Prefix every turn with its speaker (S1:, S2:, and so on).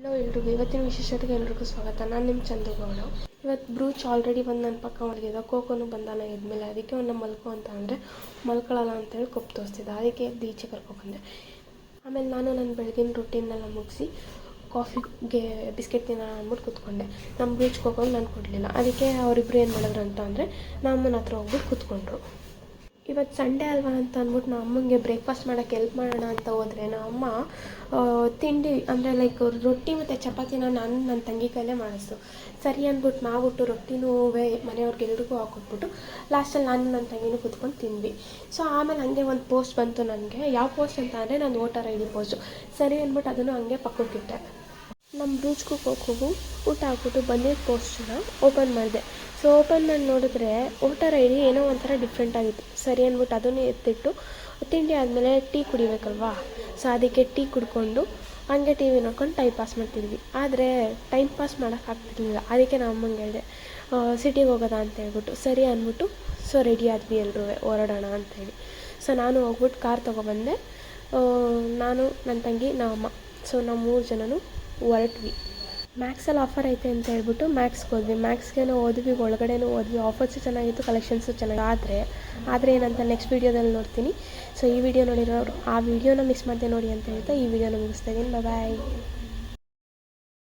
S1: Hello ಎಲ್ರಿಗೂ, ಇವತ್ತಿನ ವಿಶೇಷತೆಗೆ ಎಲ್ರಿಗೂ ಸ್ವಾಗತ. ನಾನು ನಿಮ್ಮ ಚಂದ್ರಗೌಡ. ಇವತ್ತು ಬ್ರೂಚ್ ಆಲ್ರೆಡಿ ಬಂದು ನನ್ನ ಪಕ್ಕ ಹೊಡೆದಿದ್ದ, ಕೋಕೋನು ಬಂದಾನ ಇದ್ಮೇಲೆ. ಅದಕ್ಕೆ ಅವನ್ನ ಮಲ್ಕೊ ಅಂತ ಅಂದರೆ ಮಲ್ಕೊಳ್ಳಲ್ಲ ಅಂತೇಳಿ ಕೊಪ್ಪು ತೋರಿಸ್ತಿದ್ದ. ಅದಕ್ಕೆ ಈಚೆ ಕರ್ಕೊಬಂದೆ. ಆಮೇಲೆ ನಾನು ನನ್ನ ಬೆಳಗಿನ ರೊಟೀನೆಲ್ಲ ಮುಗಿಸಿ ಕಾಫಿಗೆ ಬಿಸ್ಕೆಟ್ ತಿನ್ನೋಣ ಅಂದ್ಬಿಟ್ಟು ಕೂತ್ಕೊಂಡೆ. ನಮ್ಮ ಬ್ರೂಚ್ ಕೋಕೋಗೆ ನಾನು ಕೊಡಲಿಲ್ಲ. ಅದಕ್ಕೆ ಅವರಿಬ್ಬರು ಏನು ಮಾಡಿದ್ರು ಅಂತ ಅಂದರೆ ನಮ್ಮ ಅಮ್ಮನ ಹತ್ರ ಹೋಗ್ಬಿಟ್ಟು ಕೂತ್ಕೊಂಡ್ರು. ಇವತ್ತು ಸಂಡೇ ಅಲ್ವಾ ಅಂತ ಅಂದ್ಬಿಟ್ಟು ನಮ್ಮ ಅಮ್ಮಂಗೆ ಬ್ರೇಕ್ಫಾಸ್ಟ್ ಮಾಡೋಕ್ಕೆ ಹೆಲ್ಪ್ ಮಾಡೋಣ ಅಂತ ಹೋದರೆ ನಮ್ಮ ಅಮ್ಮ ತಿಂಡಿ ಅಂದರೆ ಲೈಕ್ ರೊಟ್ಟಿ ಮತ್ತು ಚಪಾತಿನ ನನ್ನ ತಂಗಿ ಕೈಲೇ ಮಾಡಿಸ್ತು. ಸರಿ ಅಂದ್ಬಿಟ್ಟು ಮಾಡ್ಬಿಟ್ಟು ರೊಟ್ಟಿನೂ ಮನೆಯವ್ರಿಗೆಲ್ರಿಗೂ ಹಾಕೊಟ್ಬಿಟ್ಟು ಲಾಸ್ಟಲ್ಲಿ ನಾನು ನನ್ನ ತಂಗಿನೂ ಕೂತ್ಕೊಂಡು ತಿಂದ್ವಿ. ಸೊ ಆಮೇಲೆ ಹಂಗೆ ಒಂದು ಪೋಸ್ಟ್ ಬಂತು ನನಗೆ. ಯಾವ ಪೋಸ್ಟ್ ಅಂತ ಅಂದರೆ ನಾನು ವೋಟರ್ ID ಪೋಸ್ಟು. ಸರಿ ಅಂದ್ಬಿಟ್ಟು ಅದನ್ನು ಹಂಗೆ ಪಕ್ಕಕ್ಕಿಟ್ಟೆ. ನಮ್ಮ ಬ್ರೂಚ್ಗೂ ಕೋಕೋಗೂ ಊಟ ಹಾಕ್ಬಿಟ್ಟು ಬಂದಿದ್ದ ಪೋಸ್ಟನ್ನ ಓಪನ್ ಮಾಡಿದೆ. ಸೊ ಓಪನ್ ಮಾಡಿ ನೋಡಿದ್ರೆ ವೋಟರ್ ID ಏನೋ ಒಂಥರ ಡಿಫ್ರೆಂಟಾಗಿತ್ತು. ಸರಿ ಅಂದ್ಬಿಟ್ಟು ಅದನ್ನು ಎತ್ತಿಟ್ಟು ತಿಂಡಿ ಆದಮೇಲೆ ಟೀ ಕುಡಿಬೇಕಲ್ವಾ. ಸೊ ಅದಕ್ಕೆ ಟೀ ಕುಡ್ಕೊಂಡು ಹಂಗೆ ಟಿ ವಿ ನೋಡ್ಕೊಂಡು ಟೈಮ್ ಪಾಸ್ ಮಾಡ್ತಿದ್ವಿ. ಆದರೆ ಟೈಮ್ ಪಾಸ್ ಮಾಡೋಕ್ಕಾಗ್ತಿರ್ಲಿಲ್ಲ. ಅದಕ್ಕೆ ನಮ್ಮ ಅಮ್ಮಂಗೆ ಹೇಳಿದೆ ಸಿಟಿಗೆ ಹೋಗೋದ ಅಂತ ಹೇಳ್ಬಿಟ್ಟು. ಸರಿ ಅಂದ್ಬಿಟ್ಟು ಸೊ ರೆಡಿ ಆದ್ವಿ ಎಲ್ಲರೂ ಹೊರಡೋಣ ಅಂಥೇಳಿ. ಸೊ ನಾನು ಹೋಗ್ಬಿಟ್ಟು ಕಾರ್ ತೊಗೊಬಂದೆ. ನಾನು ನನ್ನ ತಂಗಿ ನಮ್ಮಮ್ಮ, ಸೊ ನಾವು 3 ಜನನೂ ಹೊರಟ್ವಿ. ಮ್ಯಾಕ್ಸಲ್ಲಿ ಆಫರ್ ಐತೆ ಅಂತ ಹೇಳ್ಬಿಟ್ಟು ಮ್ಯಾಕ್ಸ್ಗೆ ಹೋದ್ವಿ. ಮ್ಯಾಕ್ಸ್ಗೇನೋ ಹೋದ್ವಿ, ಒಳಗಡೆನೂ ಹೋದ್ವಿ. ಆಫರ್ಸು ಚೆನ್ನಾಗಿತ್ತು, ಕಲೆಕ್ಷನ್ಸು ಚೆನ್ನಾಗಿ. ಆದರೆ ಏನಂತ ನೆಕ್ಸ್ಟ್ ವೀಡಿಯೋದಲ್ಲಿ ನೋಡ್ತೀನಿ. ಸೊ ಈ ವಿಡಿಯೋ ನೋಡಿರೋರು ಆ ವಿಡಿಯೋನ ಮಿಸ್ ಮಾಡದೆ ನೋಡಿ ಅಂತ ಹೇಳ್ತಾ ಈ ವಿಡಿಯೋನ ಮುಗಿಸ್ತಾ ಇದ್ದೀನಿ. ಬಾಯ್.